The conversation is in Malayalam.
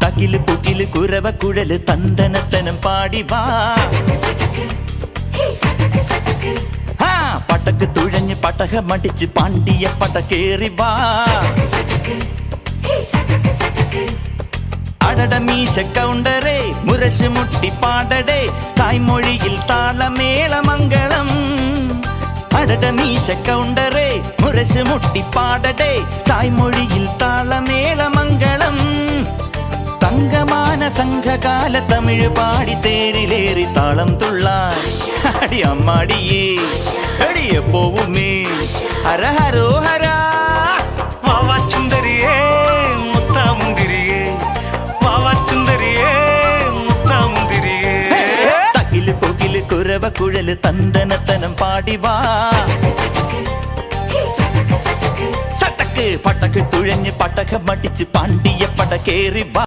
തകില് പുകില് കുരവ കുഴല് തന്തനത്തനം പാടി വാ. പടക്ക് തുഴഞ്ഞ് പടക മടിച്ച് പാണ്ടിയ പടക്കേറി വാ. അടട മീശ കൗണ്ടറേ മുരശ് മുട്ടി പാടടേ തായ്മൊഴിയിൽ താളമേളമംഗളം. അടട മീശ കൗണ്ടറേ മുരശ് മുട്ടി പാടടേ തായ്മൊഴിയിൽ താളമേളമംഗളം. തങ്കമാന സംഘകാല തമിഴ് പാടി തേരിലേറി താളം തുള്ളാൻ അടി അമ്മാടിയേ അടിയെ പോവുമേ ഹര ഹരോ ഹരാ. വാവാച്ചുന്തരിയേ മുത്താമുന്തിരിയേ വാവാച്ചുന്തരിയേ മുത്താമുന്തിരിയേ. തകില് പുകില് കുരവ കുഴല് തന്തനത്തനം പാടി വാ. സട്ടക്ക് പടക്ക് തുഴഞ്ഞ് പടക മടിച്ച് പാണ്ടിയ പടക്കേറി വാ.